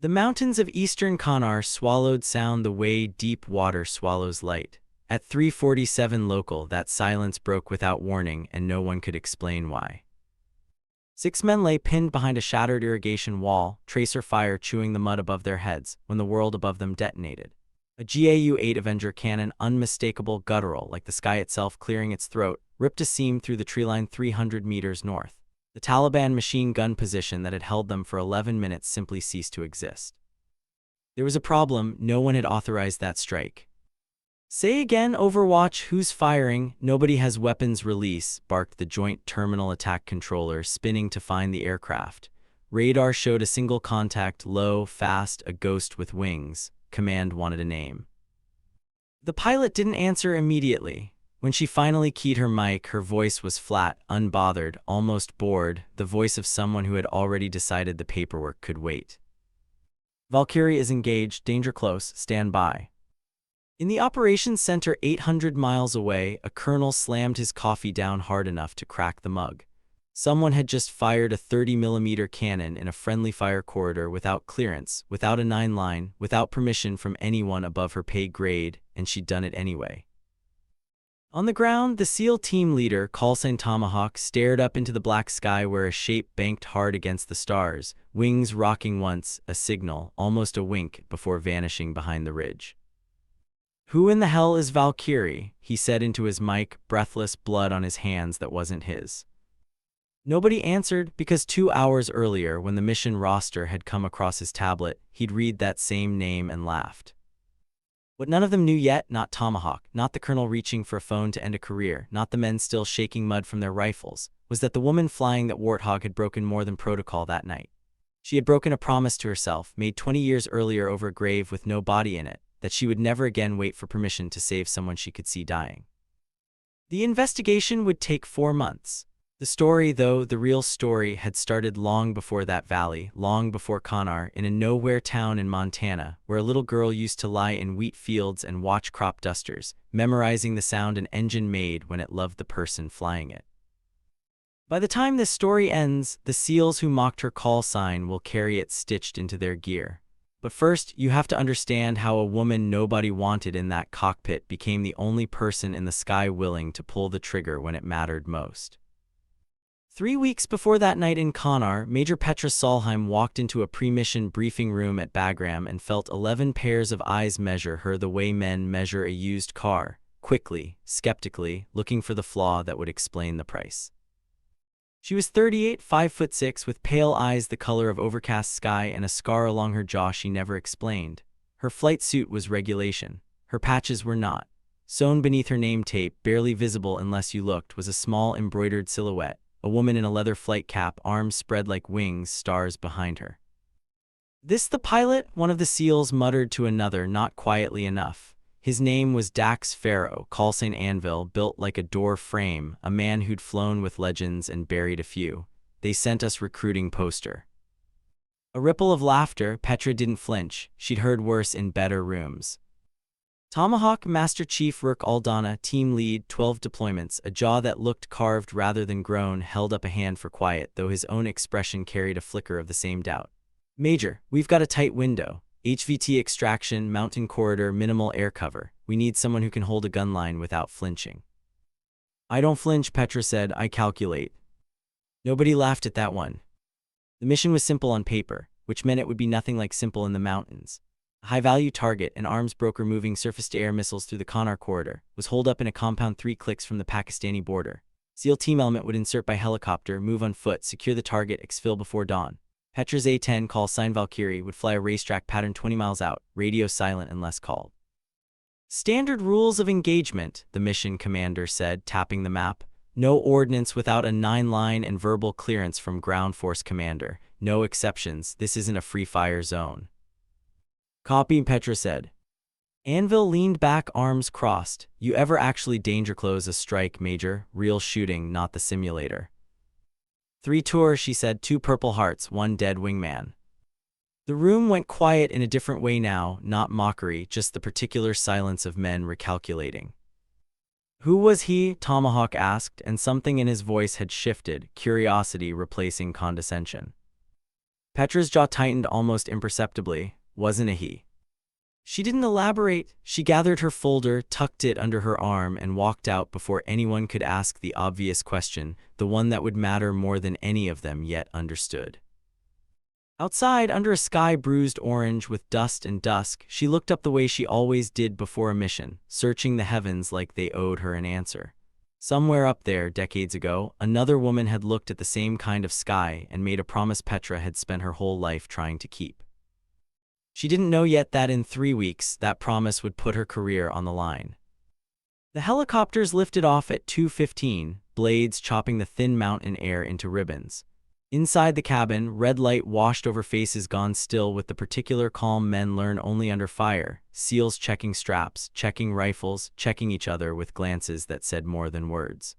The mountains of eastern Kannar swallowed sound the way deep water swallows light. At 3:47 local, that silence broke without warning, and no one could explain why. 6 men lay pinned behind a shattered irrigation wall, tracer fire chewing the mud above their heads, when the world above them detonated. A GAU-8 Avenger cannon, unmistakable, guttural, like the sky itself clearing its throat, ripped a seam through the treeline 300 meters north. The Taliban machine gun position that had held them for 11 minutes simply ceased to exist. There was a problem. No one had authorized that strike. "Say again, Overwatch, who's firing?" "Nobody has weapons." "Release," barked the Joint Terminal Attack Controller, spinning to find the aircraft. Radar showed a single contact, low, fast, a ghost with wings. Command wanted a name. The pilot didn't answer immediately. When she finally keyed her mic, her voice was flat, unbothered, almost bored, the voice of someone who had already decided the paperwork could wait. "Valkyrie is engaged, danger close, stand by." In the operations center 800 miles away, a colonel slammed his coffee down hard enough to crack the mug. Someone had just fired a 30mm cannon in a friendly fire corridor without clearance, without a 9-line, without permission from anyone above her pay grade, and she'd done it anyway. On the ground, the SEAL team leader, callsign Tomahawk, stared up into the black sky where a shape banked hard against the stars, wings rocking once, a signal, almost a wink, before vanishing behind the ridge. "Who in the hell is Valkyrie?" he said into his mic, breathless, blood on his hands that wasn't his. Nobody answered, because 2 hours earlier, when the mission roster had come across his tablet, he'd read that same name and laughed. What none of them knew yet, not Tomahawk, not the colonel reaching for a phone to end a career, not the men still shaking mud from their rifles, was that the woman flying that Warthog had broken more than protocol that night. She had broken a promise to herself, made 20 years earlier over a grave with no body in it, that she would never again wait for permission to save someone she could see dying. The investigation would take 4 months. The story, though, the real story, had started long before that valley, long before Kannar, in a nowhere town in Montana, where a little girl used to lie in wheat fields and watch crop dusters, memorizing the sound an engine made when it loved the person flying it. By the time this story ends, the SEALs who mocked her call sign will carry it stitched into their gear. But first, you have to understand how a woman nobody wanted in that cockpit became the only person in the sky willing to pull the trigger when it mattered most. 3 weeks before that night in Kannar, Major Petra Solheim walked into a pre-mission briefing room at Bagram and felt 11 pairs of eyes measure her the way men measure a used car, quickly, skeptically, looking for the flaw that would explain the price. She was 38, 5'6", with pale eyes the color of overcast sky and a scar along her jaw she never explained. Her flight suit was regulation. Her patches were not. Sewn beneath her name tape, barely visible unless you looked, was a small embroidered silhouette, a woman in a leather flight cap, arms spread like wings, stars behind her. "This the pilot?" one of the SEALs muttered to another, not quietly enough. His name was Dax Farrow, callsign Anvil, built like a door frame, a man who'd flown with legends and buried a few. "They sent us recruiting poster." A ripple of laughter. Petra didn't flinch. She'd heard worse in better rooms. Tomahawk, Master Chief Rourke Aldana, team lead, 12 deployments, a jaw that looked carved rather than grown, held up a hand for quiet, though his own expression carried a flicker of the same doubt. "Major, we've got a tight window. HVT extraction, mountain corridor, minimal air cover. We need someone who can hold a gun line without flinching." "I don't flinch," Petra said. "I calculate." Nobody laughed at that one. The mission was simple on paper, which meant it would be nothing like simple in the mountains. A high-value target, an arms broker moving surface-to-air missiles through the Kannar corridor, was holed up in a compound 3 clicks from the Pakistani border. SEAL team element would insert by helicopter, move on foot, secure the target, exfil before dawn. Petra's A-10, call sign Valkyrie, would fly a racetrack pattern 20 miles out, radio silent unless called. "Standard rules of engagement," the mission commander said, tapping the map. "No ordnance without a 9-line and verbal clearance from ground force commander. No exceptions. This isn't a free-fire zone." "Copy," Petra said. Anvil leaned back, arms crossed. "You ever actually danger close a strike, Major? Real shooting, not the simulator." 3 tour," she said, 2 Purple Hearts, 1 dead wingman. The room went quiet in a different way now, not mockery, just the particular silence of men recalculating. "Who was he?" Tomahawk asked, and something in his voice had shifted, curiosity replacing condescension. Petra's jaw tightened almost imperceptibly. Wasn't a he. She didn't elaborate. She gathered her folder, tucked it under her arm, and walked out before anyone could ask the obvious question, the one that would matter more than any of them yet understood. Outside, under a sky bruised orange with dust and dusk, she looked up the way she always did before a mission, searching the heavens like they owed her an answer. Somewhere up there, decades ago, another woman had looked at the same kind of sky and made a promise Petra had spent her whole life trying to keep. She didn't know yet that in 3 weeks, that promise would put her career on the line. The helicopters lifted off at 2:15, blades chopping the thin mountain air into ribbons. Inside the cabin, red light washed over faces gone still with the particular calm men learn only under fire, SEALs checking straps, checking rifles, checking each other with glances that said more than words.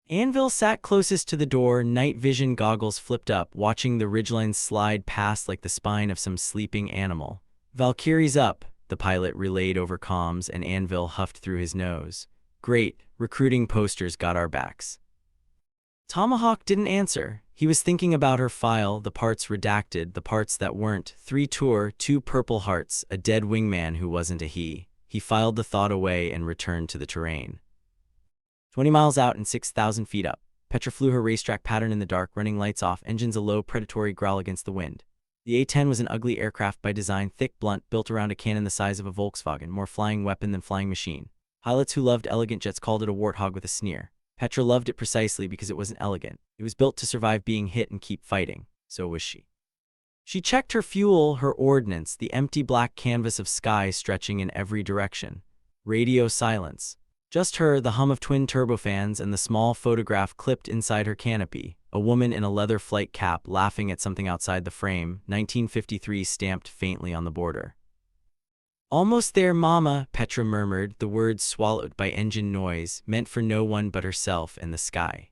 Anvil sat closest to the door, night vision goggles flipped up, watching the ridgelines slide past like the spine of some sleeping animal. "Valkyrie's up," the pilot relayed over comms, and Anvil huffed through his nose. "Great, recruiting posters got our backs." Tomahawk didn't answer. He was thinking about her file, the parts redacted, the parts that weren't. 3 tour, 2 purple hearts, a dead wingman who wasn't a he. He filed the thought away and returned to the terrain. 20 miles out and 6,000 feet up, Petra flew her racetrack pattern in the dark, running lights off, engines a low, predatory growl against the wind. The A-10 was an ugly aircraft by design, thick, blunt, built around a cannon the size of a Volkswagen, more flying weapon than flying machine. Pilots who loved elegant jets called it a warthog with a sneer. Petra loved it precisely because it wasn't elegant. It was built to survive being hit and keep fighting. So was she. She checked her fuel, her ordnance, the empty black canvas of sky stretching in every direction. Radio silence. Just her, the hum of twin turbofans, and the small photograph clipped inside her canopy. A woman in a leather flight cap laughing at something outside the frame, 1953 stamped faintly on the border. "Almost there, Mama," Petra murmured, the words swallowed by engine noise, meant for no one but herself and the sky.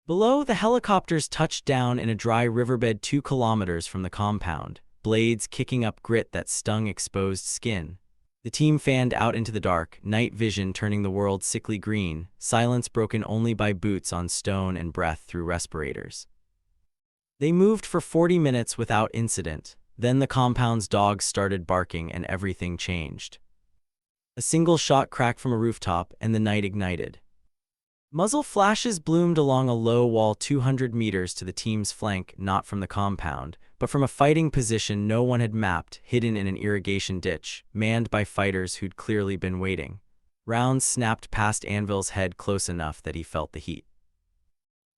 Below, the helicopters touched down in a dry riverbed 2 kilometers from the compound, blades kicking up grit that stung exposed skin. The team fanned out into the dark, night vision turning the world sickly green, silence broken only by boots on stone and breath through respirators. They moved for 40 minutes without incident. Then the compound's dogs started barking and everything changed. A single shot cracked from a rooftop and the night ignited. Muzzle flashes bloomed along a low wall 200 meters to the team's flank, not from the compound, but from a fighting position no one had mapped, hidden in an irrigation ditch, manned by fighters who'd clearly been waiting. Rounds snapped past Anvil's head close enough that he felt the heat.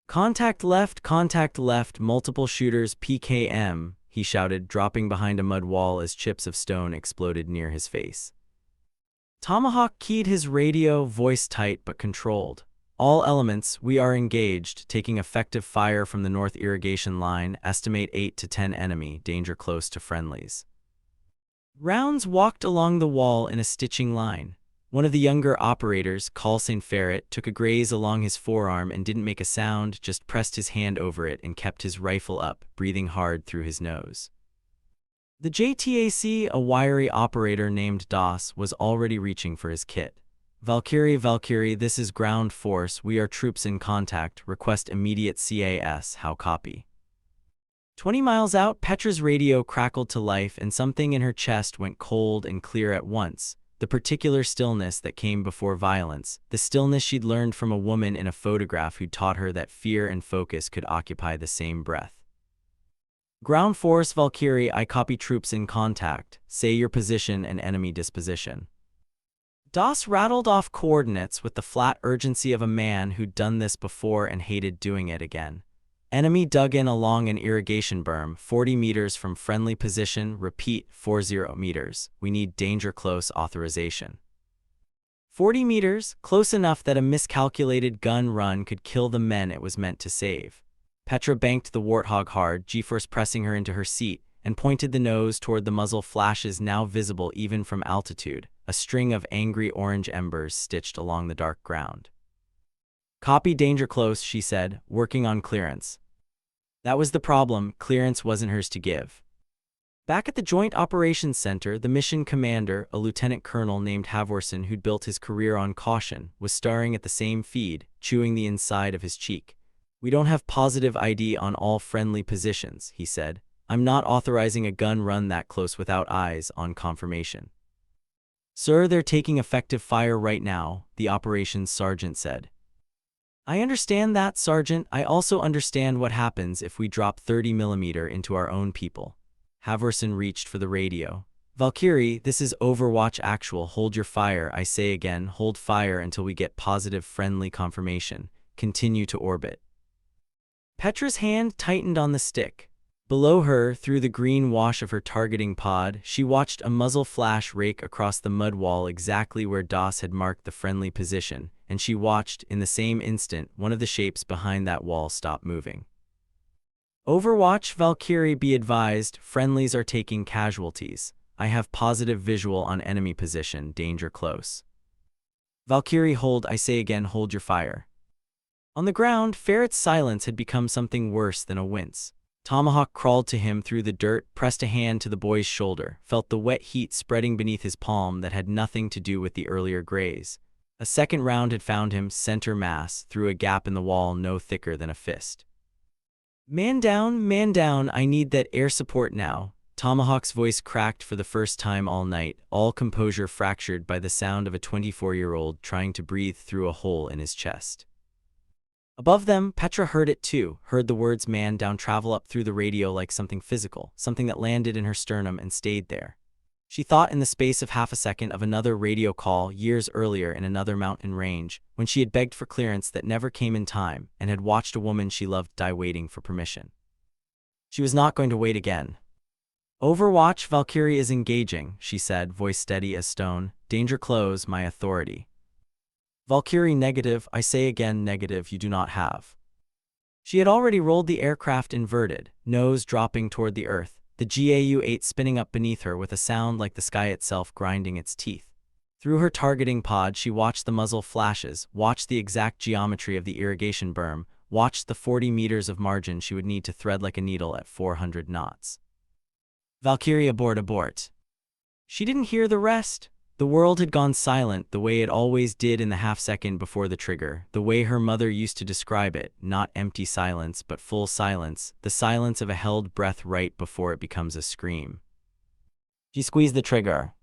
Contact left, multiple shooters PKM, he shouted, dropping behind a mud wall as chips of stone exploded near his face. Tomahawk keyed his radio, voice tight but controlled. "All elements, we are engaged, taking effective fire from the north irrigation line, estimate 8 to 10 enemy, danger close to friendlies." Rounds walked along the wall in a stitching line. One of the younger operators, Carlson Ferret, took a graze along his forearm and didn't make a sound, just pressed his hand over it and kept his rifle up, breathing hard through his nose. The JTAC, a wiry operator named Das, was already reaching for his kit. Valkyrie, this is ground force. We are troops in contact. Request immediate CAS. How copy?" 20 miles out, Petra's radio crackled to life and something in her chest went cold and clear at once. The particular stillness that came before violence, the stillness she'd learned from a woman in a photograph who taught her that fear and focus could occupy the same breath. "Ground force, Valkyrie, I copy, troops in contact. Say your position and enemy disposition." Das rattled off coordinates with the flat urgency of a man who'd done this before and hated doing it again. Enemy dug in along an irrigation berm, 40 meters from friendly position. Repeat, 40 meters. We need danger close authorization. 40 meters, close enough that a miscalculated gun run could kill the men it was meant to save. Petra banked the warthog hard, G-force pressing her into her seat, and pointed the nose toward the muzzle flashes now visible even from altitude, a string of angry orange embers stitched along the dark ground. "Copy, danger close," she said, working on clearance. That was the problem, clearance wasn't hers to give. Back at the Joint Operations Center, the mission commander, a lieutenant colonel named Halvorsen who'd built his career on caution, was staring at the same feed, chewing the inside of his cheek. We don't have positive ID on all friendly positions, he said. I'm not authorizing a gun run that close without eyes on confirmation. Sir, they're taking effective fire right now, the operations sergeant said. I understand that, Sergeant. I also understand what happens if we drop 30mm into our own people. Halvorsen reached for the radio. Valkyrie, this is Overwatch Actual. Hold your fire. I say again, hold fire until we get positive friendly confirmation. Continue to orbit. Petra's hand tightened on the stick. Below her, through the green wash of her targeting pod, she watched a muzzle flash rake across the mud wall exactly where DOS had marked the friendly position, and she watched, in the same instant, one of the shapes behind that wall stop moving. Overwatch, Valkyrie, be advised, friendlies are taking casualties. I have positive visual on enemy position, danger close. Valkyrie, hold, I say again, hold your fire. On the ground, Ferret's silence had become something worse than a wince. Tomahawk crawled to him through the dirt, pressed a hand to the boy's shoulder, felt the wet heat spreading beneath his palm that had nothing to do with the earlier graze. A second round had found him, center mass, through a gap in the wall no thicker than a fist. Man down, I need that air support now. Tomahawk's voice cracked for the first time all night, all composure fractured by the sound of a 24-year-old trying to breathe through a hole in his chest. Above them, Petra heard it too, heard the words man down travel up through the radio like something physical, something that landed in her sternum and stayed there. She thought in the space of half a second of another radio call years earlier in another mountain range, when she had begged for clearance that never came in time and had watched a woman she loved die waiting for permission. She was not going to wait again. Overwatch, Valkyrie is engaging, she said, voice steady as stone. Danger close, my authority. Valkyrie, negative, I say again, negative, you do not have. She had already rolled the aircraft inverted, nose dropping toward the earth, the GAU-8 spinning up beneath her with a sound like the sky itself grinding its teeth. Through her targeting pod, she watched the muzzle flashes, watched the exact geometry of the irrigation berm, watched the 40 meters of margin she would need to thread like a needle at 400 knots. Valkyrie, abort. She didn't hear the rest. The world had gone silent the way it always did in the half-second before the trigger, the way her mother used to describe it, not empty silence but full silence, the silence of a held breath right before it becomes a scream. She squeezed the trigger.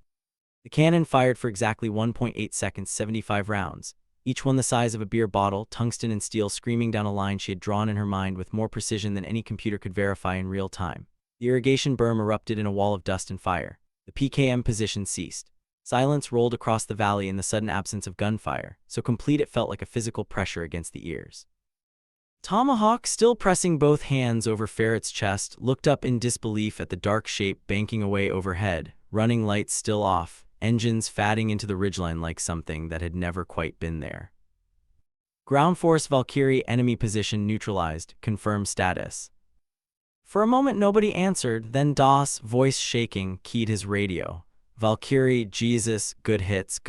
The cannon fired for exactly 1.8 seconds, 75 rounds, each one the size of a beer bottle, tungsten and steel screaming down a line she had drawn in her mind with more precision than any computer could verify in real time. The irrigation berm erupted in a wall of dust and fire. The PKM position ceased. Silence rolled across the valley in the sudden absence of gunfire, so complete it felt like a physical pressure against the ears. Tomahawk, still pressing both hands over Ferret's chest, looked up in disbelief at the dark shape banking away overhead, running lights still off, engines fatting into the ridgeline like something that had never quite been there. Ground force, Valkyrie, enemy position neutralized, confirm status. For a moment nobody answered, then DOS, voice shaking, keyed his radio. Valkyrie, Jesus, good hits,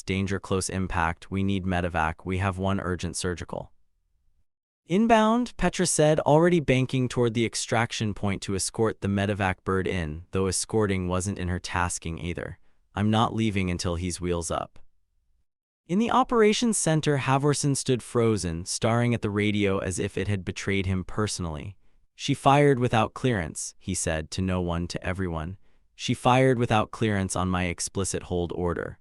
danger close impact, we need medevac, we have one urgent surgical. Inbound, Petra said, already banking toward the extraction point to escort the medevac bird in, though escorting wasn't in her tasking either. I'm not leaving until he's wheels up. In the operations center, Halvorsen stood frozen, staring at the radio as if it had betrayed him personally. She fired without clearance, he said, to no one, to everyone. She fired without clearance on my explicit hold order.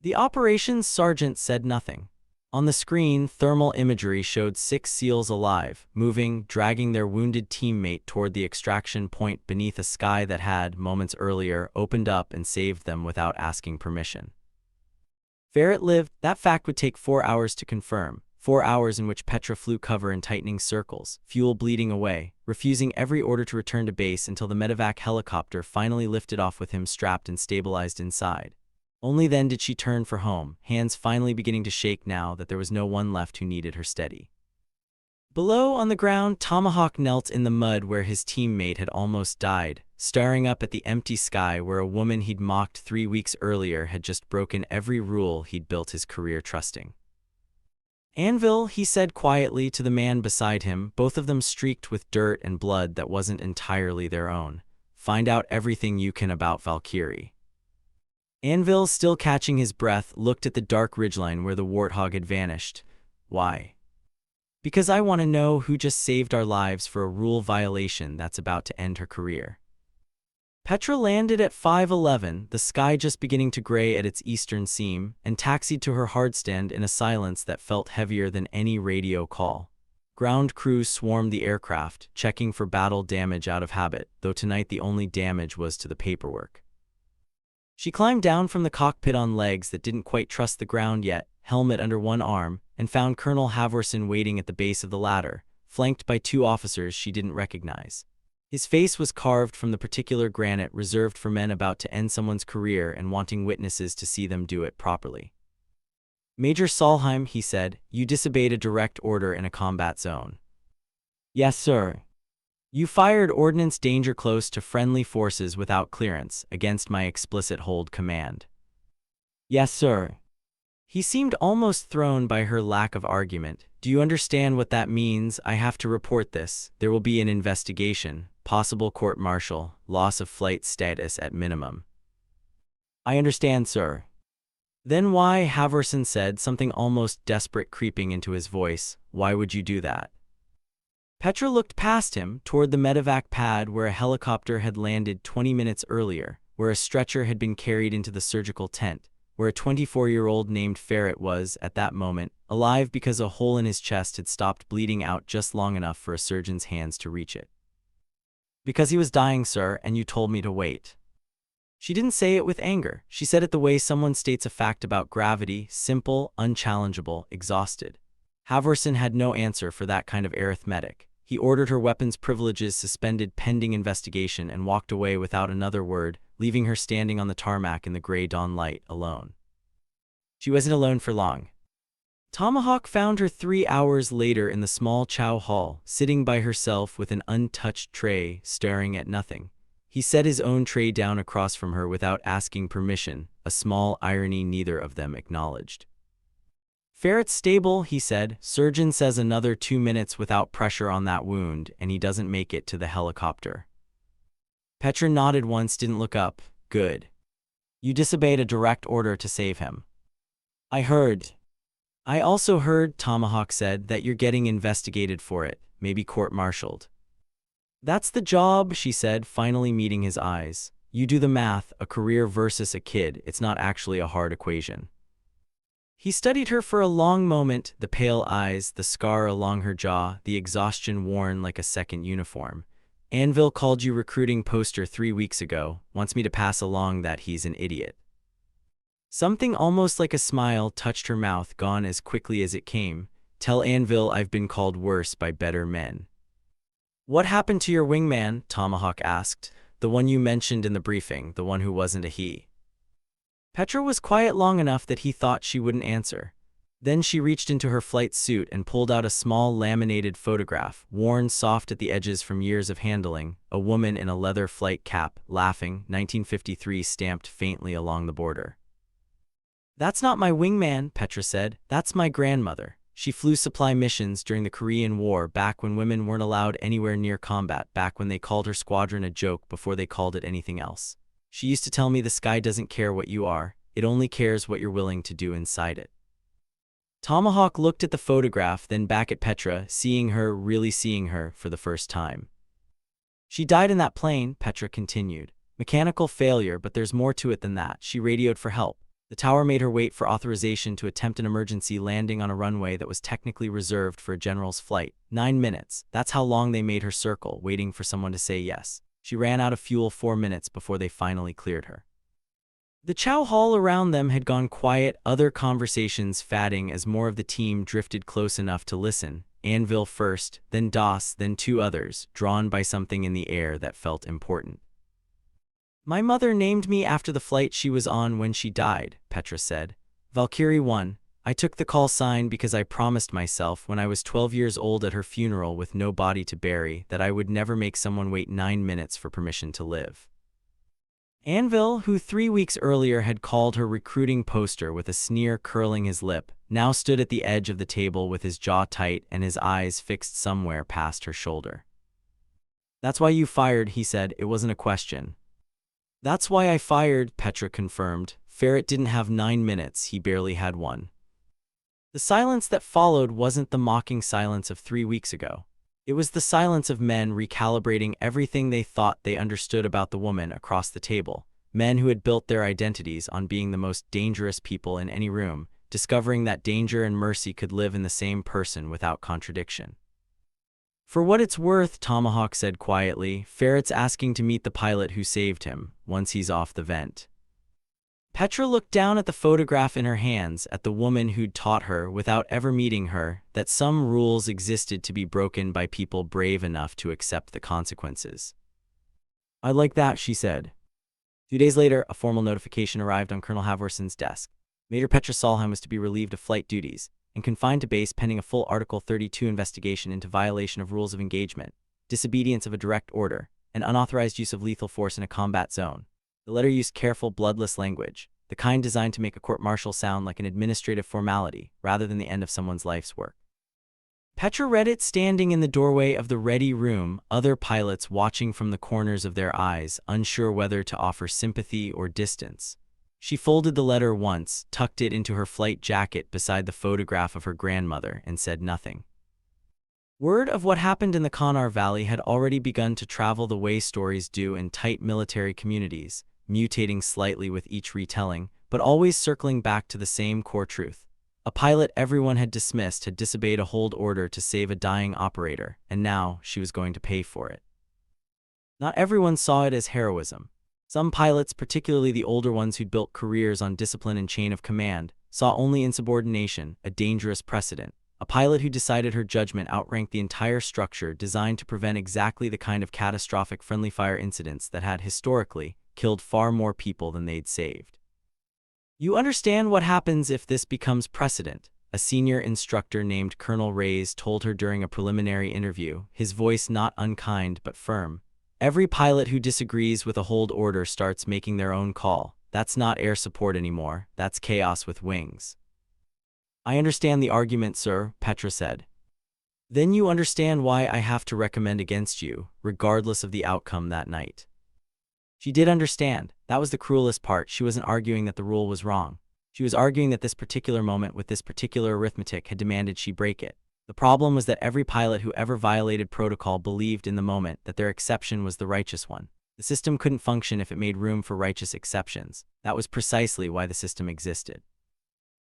The operations sergeant said nothing. On the screen, thermal imagery showed 6 SEALs alive, moving, dragging their wounded teammate toward the extraction point beneath a sky that had, moments earlier, opened up and saved them without asking permission. Ferret lived. That fact would take 4 hours to confirm. 4 hours in which Petra flew cover in tightening circles, fuel bleeding away, refusing every order to return to base until the medevac helicopter finally lifted off with him strapped and stabilized inside. Only then did she turn for home, hands finally beginning to shake now that there was no one left who needed her steady. Below, on the ground, Tomahawk knelt in the mud where his teammate had almost died, staring up at the empty sky where a woman he'd mocked 3 weeks earlier had just broken every rule he'd built his career trusting. Anvil, he said quietly to the man beside him, both of them streaked with dirt and blood that wasn't entirely their own. Find out everything you can about Valkyrie. Anvil, still catching his breath, looked at the dark ridgeline where the warthog had vanished. Why? Because I want to know who just saved our lives for a rule violation that's about to end her career. Petra landed at 5:11, the sky just beginning to gray at its eastern seam, and taxied to her hardstand in a silence that felt heavier than any radio call. Ground crews swarmed the aircraft, checking for battle damage out of habit, though tonight the only damage was to the paperwork. She climbed down from the cockpit on legs that didn't quite trust the ground yet, helmet under one arm, and found Colonel Halvorsen waiting at the base of the ladder, flanked by two officers she didn't recognize. His face was carved from the particular granite reserved for men about to end someone's career and wanting witnesses to see them do it properly. "Major Solheim," he said, "you disobeyed a direct order in a combat zone." "Yes, sir." "You fired ordnance danger close to friendly forces without clearance, against my explicit hold command." "Yes, sir." He seemed almost thrown by her lack of argument. "Do you understand what that means? I have to report this. There will be an investigation, possible court-martial, loss of flight status at minimum." "I understand, sir." "Then why," Halvorsen said, something almost desperate creeping into his voice, "why would you do that?" Petra looked past him, toward the medevac pad where a helicopter had landed 20 minutes earlier, where a stretcher had been carried into the surgical tent, where a 24-year-old named Ferret was, at that moment, alive because a hole in his chest had stopped bleeding out just long enough for a surgeon's hands to reach it. "Because he was dying, sir, and you told me to wait." She didn't say it with anger. She said it the way someone states a fact about gravity, simple, unchallengeable, exhausted. Halvorsen had no answer for that kind of arithmetic. He ordered her weapons privileges suspended pending investigation and walked away without another word, leaving her standing on the tarmac in the gray dawn light, alone. She wasn't alone for long. Tomahawk found her 3 hours later in the small chow hall, sitting by herself with an untouched tray, staring at nothing. He set his own tray down across from her without asking permission, a small irony neither of them acknowledged. "Ferret's stable," he said. "Surgeon says another 2 minutes without pressure on that wound, and he doesn't make it to the helicopter." Petra nodded once, didn't look up. "Good. You disobeyed a direct order to save him." "I heard." "I also heard," Tomahawk said, "that you're getting investigated for it, maybe court-martialed." "That's the job," she said, finally meeting his eyes. "You do the math, a career versus a kid, it's not actually a hard equation." He studied her for a long moment, the pale eyes, the scar along her jaw, the exhaustion worn like a second uniform. "Anvil called you recruiting poster 3 weeks ago, wants me to pass along that he's an idiot." Something almost like a smile touched her mouth, gone as quickly as it came. "Tell Anvil I've been called worse by better men." "What happened to your wingman?" Tomahawk asked. "The one you mentioned in the briefing, the one who wasn't a he." Petra was quiet long enough that he thought she wouldn't answer. Then she reached into her flight suit and pulled out a small laminated photograph, worn soft at the edges from years of handling, a woman in a leather flight cap, laughing, 1953 stamped faintly along the border. "That's not my wingman," Petra said. "That's my grandmother. She flew supply missions during the Korean War, back when women weren't allowed anywhere near combat, back when they called her squadron a joke before they called it anything else. She used to tell me the sky doesn't care what you are, it only cares what you're willing to do inside it." Tomahawk looked at the photograph, then back at Petra, seeing her, really seeing her, for the first time. "She died in that plane," Petra continued. "Mechanical failure, but there's more to it than that. She radioed for help. The tower made her wait for authorization to attempt an emergency landing on a runway that was technically reserved for a general's flight. 9 minutes. That's how long they made her circle, waiting for someone to say yes. She ran out of fuel 4 minutes before they finally cleared her." The chow hall around them had gone quiet, other conversations fading as more of the team drifted close enough to listen. Anvil first, then Doss, then 2 others, drawn by something in the air that felt important. "My mother named me after the flight she was on when she died," Petra said. "Valkyrie 1. I took the call sign because I promised myself when I was 12 years old at her funeral with no body to bury that I would never make someone wait 9 minutes for permission to live." Anvil, who 3 weeks earlier had called her recruiting poster with a sneer curling his lip, now stood at the edge of the table with his jaw tight and his eyes fixed somewhere past her shoulder. "That's why you fired," he said. "It wasn't a question." "That's why I fired," Petra confirmed. "Ferret didn't have 9 minutes, he barely had 1. The silence that followed wasn't the mocking silence of 3 weeks ago. It was the silence of men recalibrating everything they thought they understood about the woman across the table, men who had built their identities on being the most dangerous people in any room, discovering that danger and mercy could live in the same person without contradiction. "For what it's worth," Tomahawk said quietly, "Ferret's asking to meet the pilot who saved him, once he's off the vent." Petra looked down at the photograph in her hands, at the woman who'd taught her, without ever meeting her, that some rules existed to be broken by people brave enough to accept the consequences. "I like that," she said. 2 days later, a formal notification arrived on Colonel Halvorson's desk. Major Petra Solheim was to be relieved of flight duties and confined to base pending a full Article 32 investigation into violation of rules of engagement, disobedience of a direct order, and unauthorized use of lethal force in a combat zone. The letter used careful, bloodless language, the kind designed to make a court-martial sound like an administrative formality rather than the end of someone's life's work. Petra read it standing in the doorway of the ready room, other pilots watching from the corners of their eyes, unsure whether to offer sympathy or distance. She folded the letter once, tucked it into her flight jacket beside the photograph of her grandmother, and said nothing. Word of what happened in the Konar Valley had already begun to travel the way stories do in tight military communities, mutating slightly with each retelling, but always circling back to the same core truth. A pilot everyone had dismissed had disobeyed a hold order to save a dying operator, and now she was going to pay for it. Not everyone saw it as heroism. Some pilots, particularly the older ones who'd built careers on discipline and chain of command, saw only insubordination, a dangerous precedent. A pilot who decided her judgment outranked the entire structure designed to prevent exactly the kind of catastrophic friendly fire incidents that had, historically, killed far more people than they'd saved. "You understand what happens if this becomes precedent," a senior instructor named Colonel Reyes told her during a preliminary interview, his voice not unkind but firm. "Every pilot who disagrees with a hold order starts making their own call. That's not air support anymore, that's chaos with wings." "I understand the argument, sir," Petra said. "Then you understand why I have to recommend against you, regardless of the outcome that night." She did understand. That was the cruelest part. She wasn't arguing that the rule was wrong. She was arguing that this particular moment with this particular arithmetic had demanded she break it. The problem was that every pilot who ever violated protocol believed in the moment that their exception was the righteous one. The system couldn't function if it made room for righteous exceptions. That was precisely why the system existed.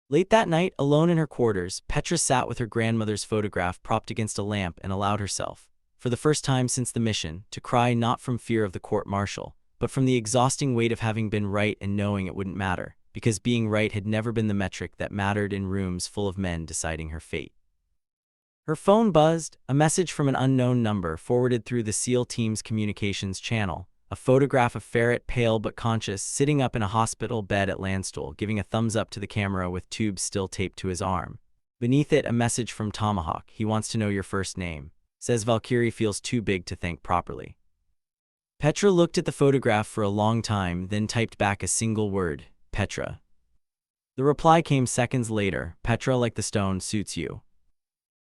Late that night, alone in her quarters, Petra sat with her grandmother's photograph propped against a lamp and allowed herself, for the first time since the mission, to cry, not from fear of the court-martial, but from the exhausting weight of having been right and knowing it wouldn't matter, because being right had never been the metric that mattered in rooms full of men deciding her fate. Her phone buzzed, a message from an unknown number forwarded through the SEAL team's communications channel, a photograph of Ferret, pale but conscious, sitting up in a hospital bed at Landstuhl, giving a thumbs up to the camera with tubes still taped to his arm. Beneath it, a message from Tomahawk. "He wants to know your first name. Says Valkyrie feels too big to thank properly." Petra looked at the photograph for a long time, then typed back a single word, "Petra." The reply came seconds later, "Petra, like the stone, suits you."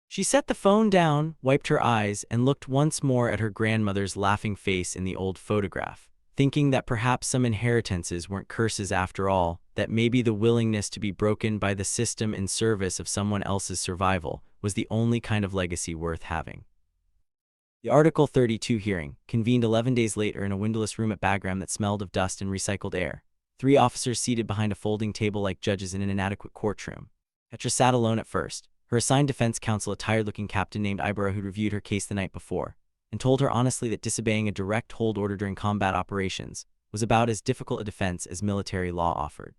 She set the phone down, wiped her eyes, and looked once more at her grandmother's laughing face in the old photograph, thinking that perhaps some inheritances weren't curses after all, that maybe the willingness to be broken by the system in service of someone else's survival was the only kind of legacy worth having. The Article 32 hearing, convened 11 days later in a windowless room at Bagram that smelled of dust and recycled air. 3 officers seated behind a folding table like judges in an inadequate courtroom. Petra sat alone at first. Her assigned defense counsel, a tired-looking captain named Ibera who'd reviewed her case the night before, and told her honestly that disobeying a direct hold order during combat operations was about as difficult a defense as military law offered.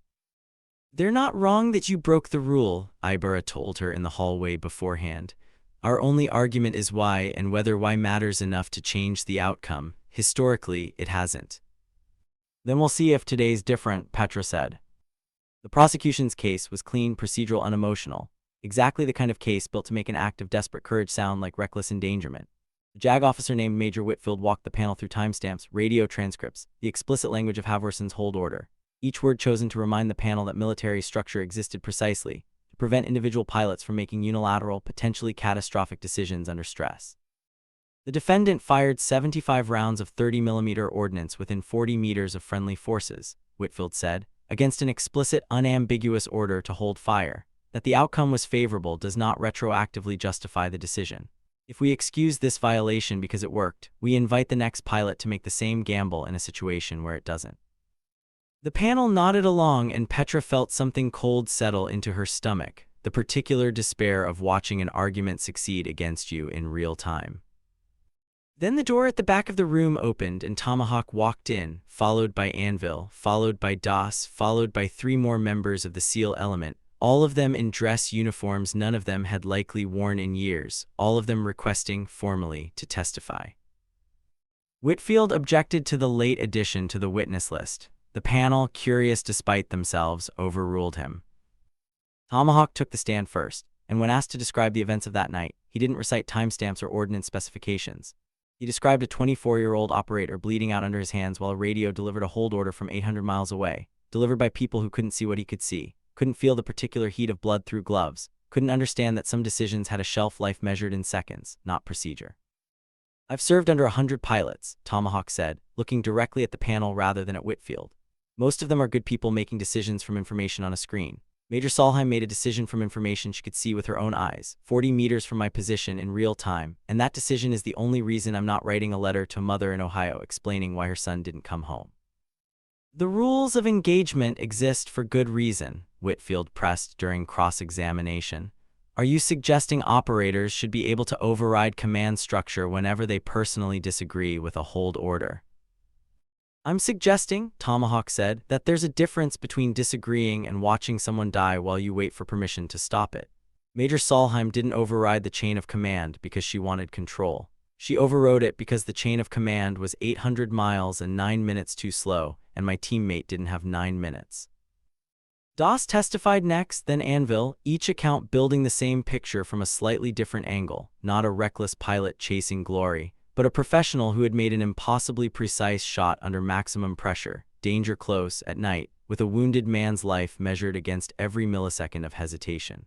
"They're not wrong that you broke the rule," Ibera told her in the hallway beforehand. "Our only argument is why, and whether why matters enough to change the outcome. Historically, it hasn't." "Then we'll see if today's different," Petra said. The prosecution's case was clean, procedural, unemotional. Exactly the kind of case built to make an act of desperate courage sound like reckless endangerment. A JAG officer named Major Whitfield walked the panel through timestamps, radio transcripts, the explicit language of Halvorson's hold order, each word chosen to remind the panel that military structure existed precisely to prevent individual pilots from making unilateral, potentially catastrophic decisions under stress. The defendant fired 75 rounds of 30mm ordnance within 40 meters of friendly forces, Whitfield said, against an explicit, unambiguous order to hold fire. that the outcome was favorable does not retroactively justify the decision. If we excuse this violation because it worked, we invite the next pilot to make the same gamble in a situation where it doesn't. The panel nodded along, and Petra felt something cold settle into her stomach, the particular despair of watching an argument succeed against you in real time. Then the door at the back of the room opened and Tomahawk walked in, followed by Anvil, followed by Das, followed by 3 more members of the SEAL element, all of them in dress uniforms none of them had likely worn in years, all of them requesting, formally, to testify. Whitfield objected to the late addition to the witness list. The panel, curious despite themselves, overruled him. Tomahawk took the stand first, and when asked to describe the events of that night, he didn't recite timestamps or ordnance specifications. He described a 24-year-old operator bleeding out under his hands while a radio delivered a hold order from 800 miles away, delivered by people who couldn't see what he could see, couldn't feel the particular heat of blood through gloves, couldn't understand that some decisions had a shelf life measured in seconds, not procedure. I've served under 100 pilots, Tomahawk said, looking directly at the panel rather than at Whitfield. Most of them are good people making decisions from information on a screen. Major Solheim made a decision from information she could see with her own eyes, 40 meters from my position in real time, and that decision is the only reason I'm not writing a letter to a mother in Ohio explaining why her son didn't come home. The rules of engagement exist for good reason, Whitfield pressed during cross-examination. Are you suggesting operators should be able to override command structure whenever they personally disagree with a hold order? I'm suggesting, Tomahawk said, that there's a difference between disagreeing and watching someone die while you wait for permission to stop it. Major Solheim didn't override the chain of command because she wanted control. She overrode it because the chain of command was 800 miles and 9 minutes too slow, and my teammate didn't have 9 minutes. Das testified next, then Anvil, each account building the same picture from a slightly different angle, not a reckless pilot chasing glory, but a professional who had made an impossibly precise shot under maximum pressure, danger close, at night, with a wounded man's life measured against every millisecond of hesitation.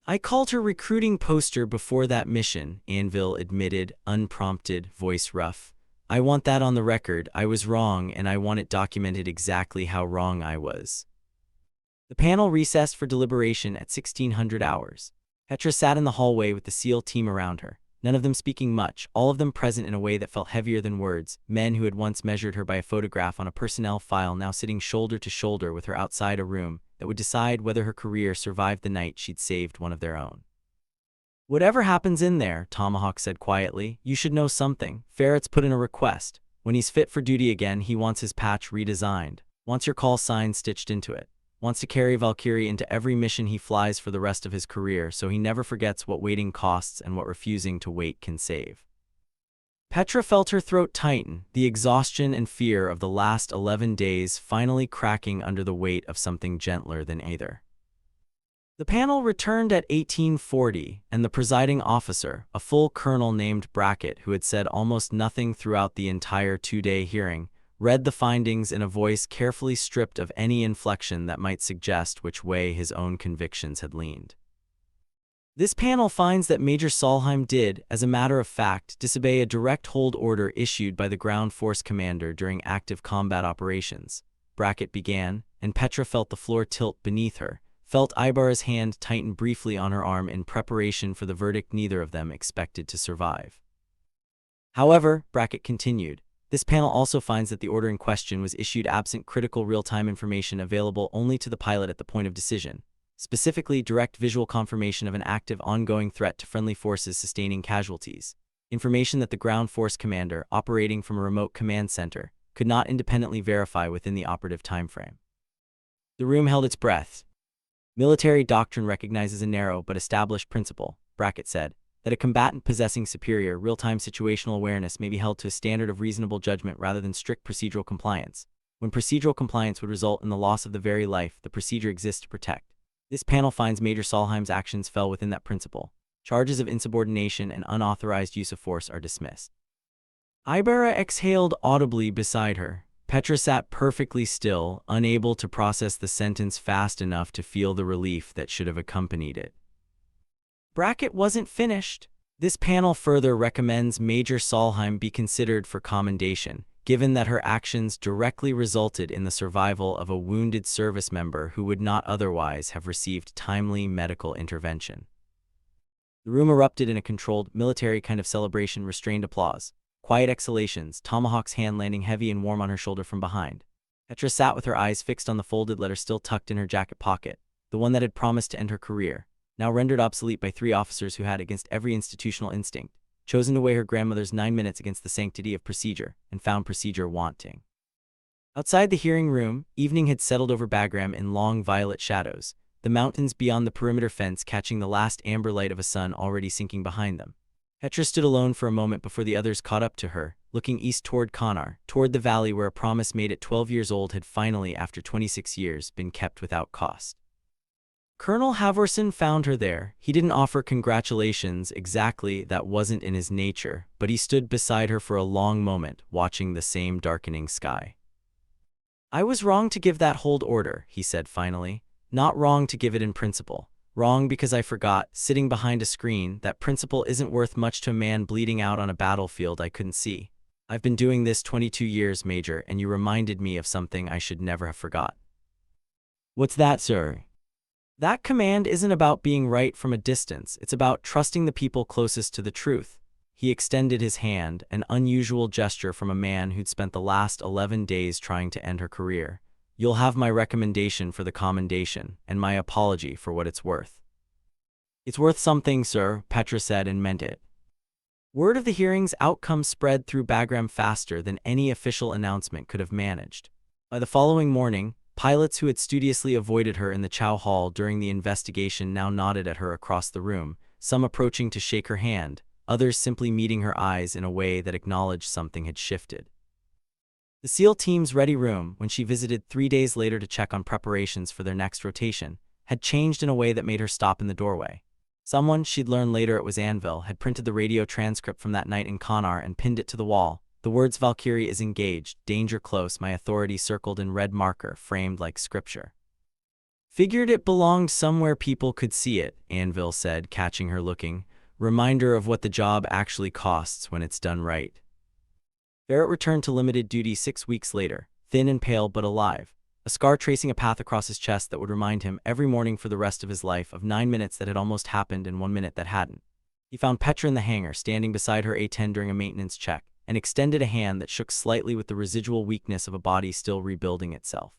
I called her recruiting poster before that mission, Anvil admitted, unprompted, voice rough. I want that on the record. I was wrong, and I want it documented exactly how wrong I was. The panel recessed for deliberation at 1600 hours. Petra sat in the hallway with the SEAL team around her. None of them speaking much, all of them present in a way that felt heavier than words, men who had once measured her by a photograph on a personnel file now sitting shoulder to shoulder with her outside a room that would decide whether her career survived the night she'd saved one of their own. Whatever happens in there, Tomahawk said quietly, you should know something. Ferret's put in a request. When he's fit for duty again, he wants his patch redesigned, wants your call sign stitched into it. Wants to carry Valkyrie into every mission he flies for the rest of his career so he never forgets what waiting costs and what refusing to wait can save. Petra felt her throat tighten, the exhaustion and fear of the last 11 days finally cracking under the weight of something gentler than either. The panel returned at 1840, and the presiding officer, a full colonel named Brackett who had said almost nothing throughout the entire 2-day hearing, read the findings in a voice carefully stripped of any inflection that might suggest which way his own convictions had leaned. This panel finds that Major Solheim did, as a matter of fact, disobey a direct hold order issued by the ground force commander during active combat operations. Brackett began, and Petra felt the floor tilt beneath her, felt Ibarra's hand tighten briefly on her arm in preparation for the verdict neither of them expected to survive. However, Brackett continued, this panel also finds that the order in question was issued absent critical real-time information available only to the pilot at the point of decision, specifically direct visual confirmation of an active ongoing threat to friendly forces sustaining casualties, information that the ground force commander, operating from a remote command center, could not independently verify within the operative timeframe. The room held its breath. Military doctrine recognizes a narrow but established principle, Brackett said, that a combatant possessing superior real-time situational awareness may be held to a standard of reasonable judgment rather than strict procedural compliance. When procedural compliance would result in the loss of the very life the procedure exists to protect. This panel finds Major Solheim's actions fell within that principle. Charges of insubordination and unauthorized use of force are dismissed. Ibarra exhaled audibly beside her. Petra sat perfectly still, unable to process the sentence fast enough to feel the relief that should have accompanied it. Brackett wasn't finished. This panel further recommends Major Solheim be considered for commendation, given that her actions directly resulted in the survival of a wounded service member who would not otherwise have received timely medical intervention. The room erupted in a controlled, military kind of celebration, restrained applause, quiet exhalations, Tomahawk's hand landing heavy and warm on her shoulder from behind. Petra sat with her eyes fixed on the folded letter still tucked in her jacket pocket, the one that had promised to end her career, now rendered obsolete by 3 officers who had, against every institutional instinct, chosen to weigh her grandmother's 9 minutes against the sanctity of procedure, and found procedure wanting. Outside the hearing room, evening had settled over Bagram in long violet shadows, the mountains beyond the perimeter fence catching the last amber light of a sun already sinking behind them. Petra stood alone for a moment before the others caught up to her, looking east toward Konar, toward the valley where a promise made at 12 years old had finally, after 26 years, been kept without cost. Colonel Halvorsen found her there. He didn't offer congratulations exactly, that wasn't in his nature, but he stood beside her for a long moment, watching the same darkening sky. "I was wrong to give that hold order," he said finally. "Not wrong to give it in principle. Wrong because I forgot, sitting behind a screen, that principle isn't worth much to a man bleeding out on a battlefield I couldn't see. I've been doing this 22 years, Major, and you reminded me of something I should never have forgot." "What's that, sir?" "That command isn't about being right from a distance, it's about trusting the people closest to the truth." He extended his hand, an unusual gesture from a man who'd spent the last 11 days trying to end her career. "You'll have my recommendation for the commendation, and my apology for what it's worth." "It's worth something, sir," Petra said, and meant it. Word of the hearing's outcome spread through Bagram faster than any official announcement could have managed. By the following morning, pilots who had studiously avoided her in the Chow Hall during the investigation now nodded at her across the room, some approaching to shake her hand, others simply meeting her eyes in a way that acknowledged something had shifted. The SEAL team's ready room, when she visited 3 days later to check on preparations for their next rotation, had changed in a way that made her stop in the doorway. Someone, she'd learned later it was Anvil, had printed the radio transcript from that night in Konar and pinned it to the wall. The words "Valkyrie is engaged, danger close, my authority" circled in red marker, framed like scripture. "Figured it belonged somewhere people could see it," Anvil said, catching her looking. "Reminder of what the job actually costs when it's done right." Barrett returned to limited duty 6 weeks later, thin and pale but alive, a scar tracing a path across his chest that would remind him every morning for the rest of his life of 9 minutes that had almost happened and 1 minute that hadn't. He found Petra in the hangar, standing beside her A-10 during a maintenance check, and extended a hand that shook slightly with the residual weakness of a body still rebuilding itself.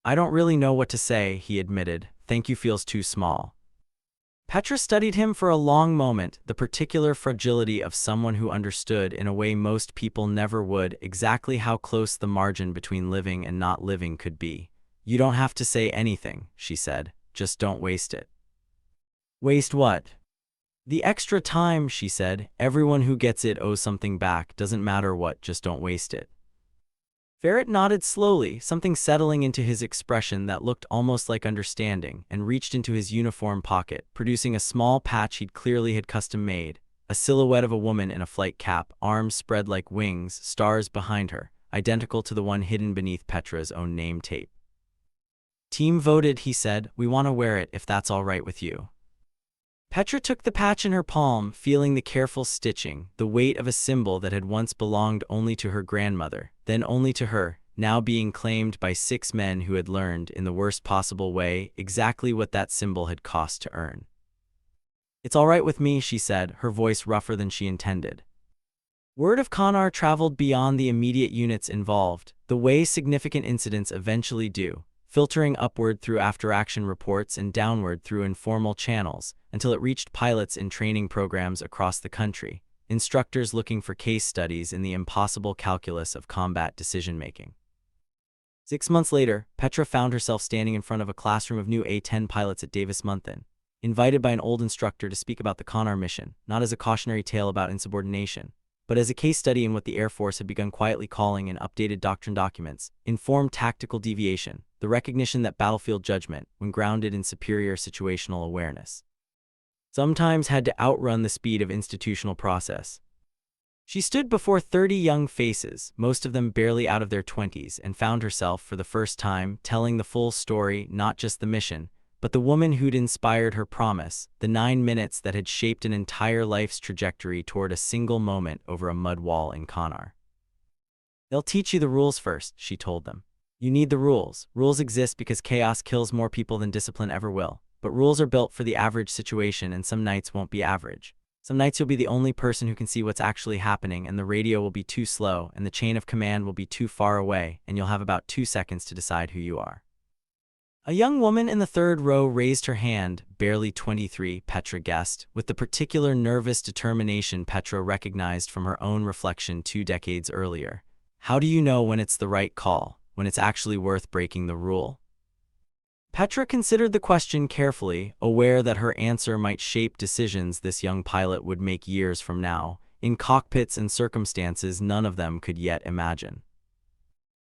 "I don't really know what to say," he admitted. "Thank you feels too small." Petra studied him for a long moment, the particular fragility of someone who understood, in a way most people never would, exactly how close the margin between living and not living could be. "You don't have to say anything," she said. "Just don't waste it." "Waste what?" "The extra time," she said. "Everyone who gets it owes something back, doesn't matter what, just don't waste it." Barrett nodded slowly, something settling into his expression that looked almost like understanding, and reached into his uniform pocket, producing a small patch he'd clearly had custom made, a silhouette of a woman in a flight cap, arms spread like wings, stars behind her, identical to the one hidden beneath Petra's own name tape. "Team voted," he said. "We want to wear it if that's all right with you." Petra took the patch in her palm, feeling the careful stitching, the weight of a symbol that had once belonged only to her grandmother, then only to her, now being claimed by 6 men who had learned, in the worst possible way, exactly what that symbol had cost to earn. "It's all right with me," she said, her voice rougher than she intended. Word of Konar traveled beyond the immediate units involved, the way significant incidents eventually do, filtering upward through after-action reports and downward through informal channels, until it reached pilots in training programs across the country, instructors looking for case studies in the impossible calculus of combat decision-making. 6 months later, Petra found herself standing in front of a classroom of new A-10 pilots at Davis-Monthan, invited by an old instructor to speak about the Konar mission, not as a cautionary tale about insubordination, but as a case study in what the Air Force had begun quietly calling in updated doctrine documents, informed tactical deviation, the recognition that battlefield judgment, when grounded in superior situational awareness, sometimes had to outrun the speed of institutional process. She stood before 30 young faces, most of them barely out of their 20s, and found herself, for the first time, telling the full story, not just the mission, but the woman who'd inspired her promise, the 9 minutes that had shaped an entire life's trajectory toward a single moment over a mud wall in Konar. They'll teach you the rules first, she told them. You need the rules. Rules exist because chaos kills more people than discipline ever will. But rules are built for the average situation, and some nights won't be average. Some nights you'll be the only person who can see what's actually happening, and the radio will be too slow, and the chain of command will be too far away, and you'll have about 2 seconds to decide who you are. A young woman in the third row raised her hand, barely 23, Petra guessed, with the particular nervous determination Petra recognized from her own reflection 2 decades earlier. How do you know when it's the right call, when it's actually worth breaking the rule? Petra considered the question carefully, aware that her answer might shape decisions this young pilot would make years from now, in cockpits and circumstances none of them could yet imagine.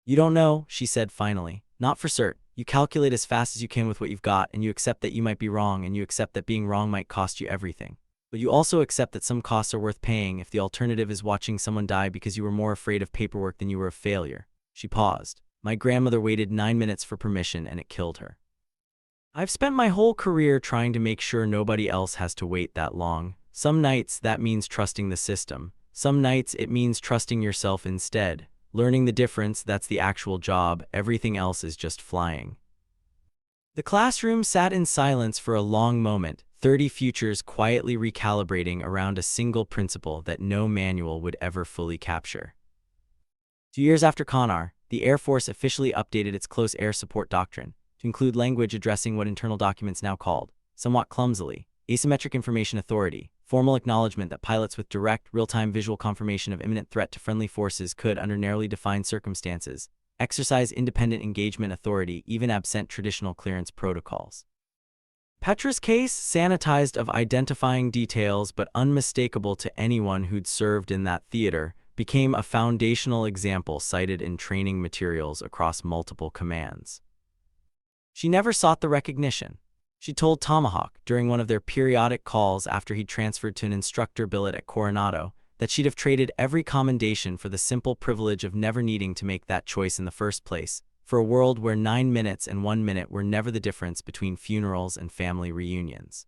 You don't know, she said finally. Not for cert. You calculate as fast as you can with what you've got, and you accept that you might be wrong, and you accept that being wrong might cost you everything. But you also accept that some costs are worth paying if the alternative is watching someone die because you were more afraid of paperwork than you were of failure. She paused. My grandmother waited 9 minutes for permission, and it killed her. I've spent my whole career trying to make sure nobody else has to wait that long. Some nights that means trusting the system. Some nights it means trusting yourself instead. Learning the difference, that's the actual job. Everything else is just flying. The classroom sat in silence for a long moment, 30 futures quietly recalibrating around a single principle that no manual would ever fully capture. 2 years after Conar, the Air Force officially updated its close air support doctrine to include language addressing what internal documents now called, somewhat clumsily, asymmetric information authority, formal acknowledgement that pilots with direct, real-time visual confirmation of imminent threat to friendly forces could, under narrowly defined circumstances, exercise independent engagement authority even absent traditional clearance protocols. Petra's case, sanitized of identifying details but unmistakable to anyone who'd served in that theater, became a foundational example cited in training materials across multiple commands. She never sought the recognition. She told Tomahawk, during one of their periodic calls after he'd transferred to an instructor billet at Coronado, that she'd have traded every commendation for the simple privilege of never needing to make that choice in the first place, for a world where 9 minutes and 1 minute were never the difference between funerals and family reunions.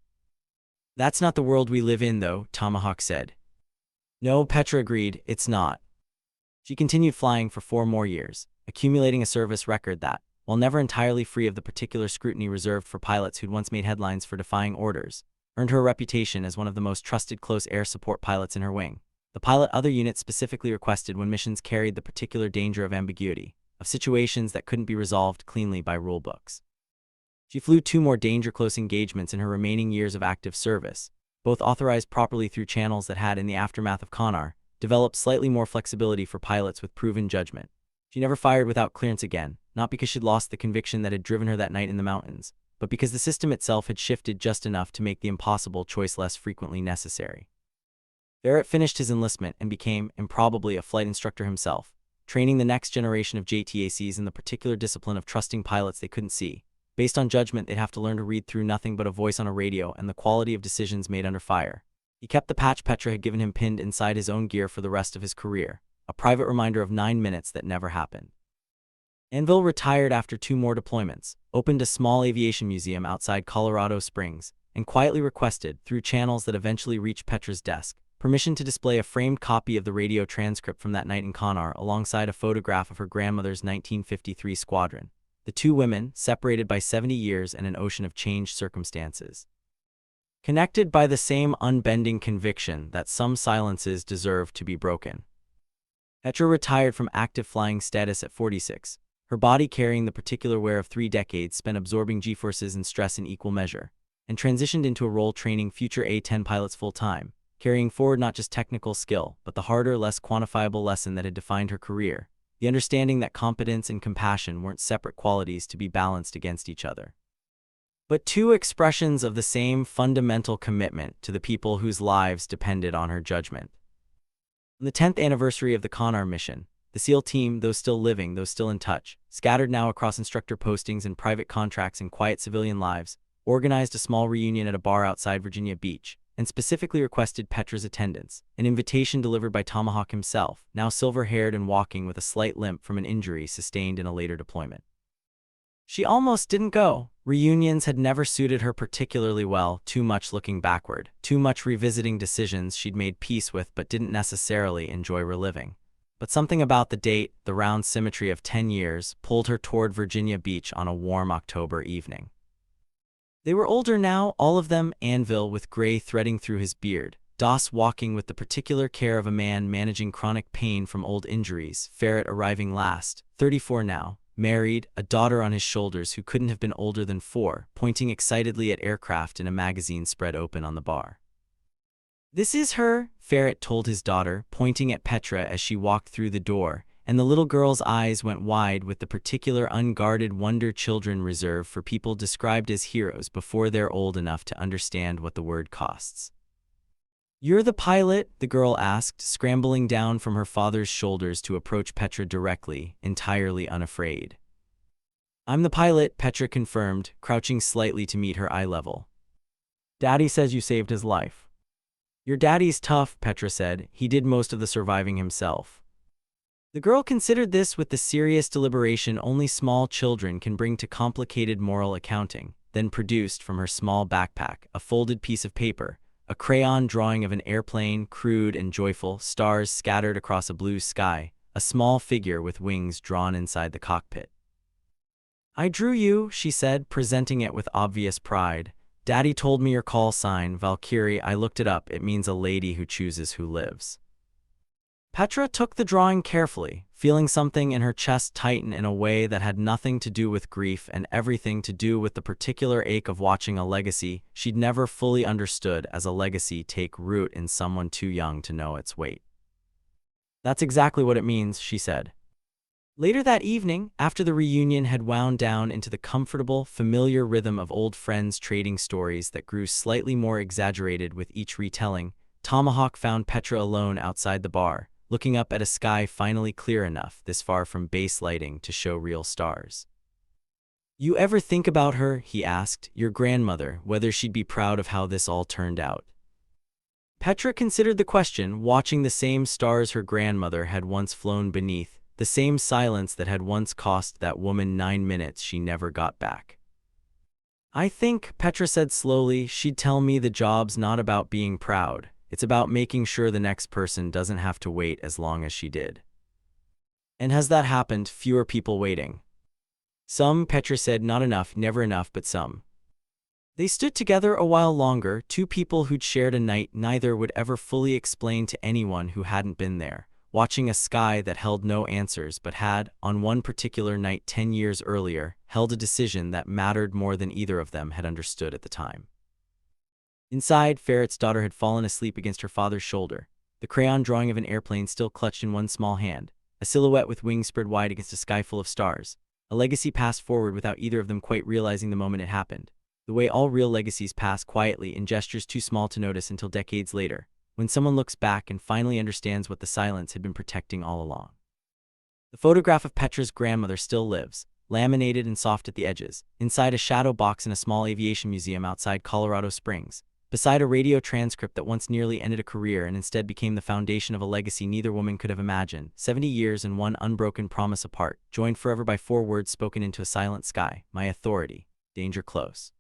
That's not the world we live in, though, Tomahawk said. No, Petra agreed, it's not. She continued flying for 4 more years, accumulating a service record that, while never entirely free of the particular scrutiny reserved for pilots who'd once made headlines for defying orders, earned her a reputation as one of the most trusted close air support pilots in her wing, the pilot other units specifically requested when missions carried the particular danger of ambiguity, of situations that couldn't be resolved cleanly by rulebooks. She flew 2 more danger-close engagements in her remaining years of active service, both authorized properly through channels that had, in the aftermath of Conar, developed slightly more flexibility for pilots with proven judgment. She never fired without clearance again, not because she'd lost the conviction that had driven her that night in the mountains, but because the system itself had shifted just enough to make the impossible choice less frequently necessary. Barrett finished his enlistment and became, improbably, a flight instructor himself, training the next generation of JTACs in the particular discipline of trusting pilots they couldn't see. Based on judgment, they'd have to learn to read through nothing but a voice on a radio and the quality of decisions made under fire. He kept the patch Petra had given him pinned inside his own gear for the rest of his career, a private reminder of 9 minutes that never happened. Anvil retired after 2 more deployments, opened a small aviation museum outside Colorado Springs, and quietly requested, through channels that eventually reached Petra's desk, permission to display a framed copy of the radio transcript from that night in Conar alongside a photograph of her grandmother's 1953 squadron, the 2 women, separated by 70 years and an ocean of changed circumstances. Connected by the same unbending conviction that some silences deserve to be broken. Petra retired from active flying status at 46, her body carrying the particular wear of 3 decades spent absorbing G-forces and stress in equal measure, and transitioned into a role training future A-10 pilots full-time, carrying forward not just technical skill, but the harder, less quantifiable lesson that had defined her career, the understanding that competence and compassion weren't separate qualities to be balanced against each other, but 2 expressions of the same fundamental commitment to the people whose lives depended on her judgment. On the 10th anniversary of the Conar mission, the SEAL team, those still living, those still in touch, scattered now across instructor postings and private contracts and quiet civilian lives, organized a small reunion at a bar outside Virginia Beach, and specifically requested Petra's attendance, an invitation delivered by Tomahawk himself, now silver-haired and walking with a slight limp from an injury sustained in a later deployment. She almost didn't go. Reunions had never suited her particularly well, too much looking backward, too much revisiting decisions she'd made peace with but didn't necessarily enjoy reliving. But something about the date, the round symmetry of 10 years, pulled her toward Virginia Beach on a warm October evening. They were older now, all of them, Anvil with gray threading through his beard, Doss walking with the particular care of a man managing chronic pain from old injuries, Ferret arriving last, 34 now, married, a daughter on his shoulders who couldn't have been older than 4, pointing excitedly at aircraft in a magazine spread open on the bar. "This is her," Ferret told his daughter, pointing at Petra as she walked through the door, and the little girl's eyes went wide with the particular unguarded wonder children reserve for people described as heroes before they're old enough to understand what the word costs. "You're the pilot?" the girl asked, scrambling down from her father's shoulders to approach Petra directly, entirely unafraid. "I'm the pilot," Petra confirmed, crouching slightly to meet her eye level. "Daddy says you saved his life." "Your daddy's tough," Petra said. "He did most of the surviving himself." The girl considered this with the serious deliberation only small children can bring to complicated moral accounting, then produced from her small backpack a folded piece of paper, a crayon drawing of an airplane, crude and joyful, stars scattered across a blue sky, a small figure with wings drawn inside the cockpit. "I drew you," she said, presenting it with obvious pride. "Daddy told me your call sign, Valkyrie. I looked it up. It means a lady who chooses who lives." Petra took the drawing carefully, feeling something in her chest tighten in a way that had nothing to do with grief and everything to do with the particular ache of watching a legacy she'd never fully understood as a legacy take root in someone too young to know its weight. "That's exactly what it means," she said. Later that evening, after the reunion had wound down into the comfortable, familiar rhythm of old friends trading stories that grew slightly more exaggerated with each retelling, Tomahawk found Petra alone outside the bar, looking up at a sky finally clear enough this far from base lighting to show real stars. "You ever think about her," he asked, "your grandmother, whether she'd be proud of how this all turned out?" Petra considered the question, watching the same stars her grandmother had once flown beneath, the same silence that had once cost that woman 9 minutes she never got back. "I think," Petra said slowly, "she'd tell me the job's not about being proud. It's about making sure the next person doesn't have to wait as long as she did." "And has that happened? Fewer people waiting?" "Some," Petra said, "not enough, never enough, but some." They stood together a while longer, two people who'd shared a night neither would ever fully explain to anyone who hadn't been there, watching a sky that held no answers but had, on one particular night 10 years earlier, held a decision that mattered more than either of them had understood at the time. Inside, Ferret's daughter had fallen asleep against her father's shoulder, the crayon drawing of an airplane still clutched in one small hand, a silhouette with wings spread wide against a sky full of stars. A legacy passed forward without either of them quite realizing the moment it happened, the way all real legacies pass quietly in gestures too small to notice until decades later, when someone looks back and finally understands what the silence had been protecting all along. The photograph of Petra's grandmother still lives, laminated and soft at the edges, inside a shadow box in a small aviation museum outside Colorado Springs, beside a radio transcript that once nearly ended a career and instead became the foundation of a legacy neither woman could have imagined, 70 years and one unbroken promise apart, joined forever by 4 words spoken into a silent sky: "My authority, danger close."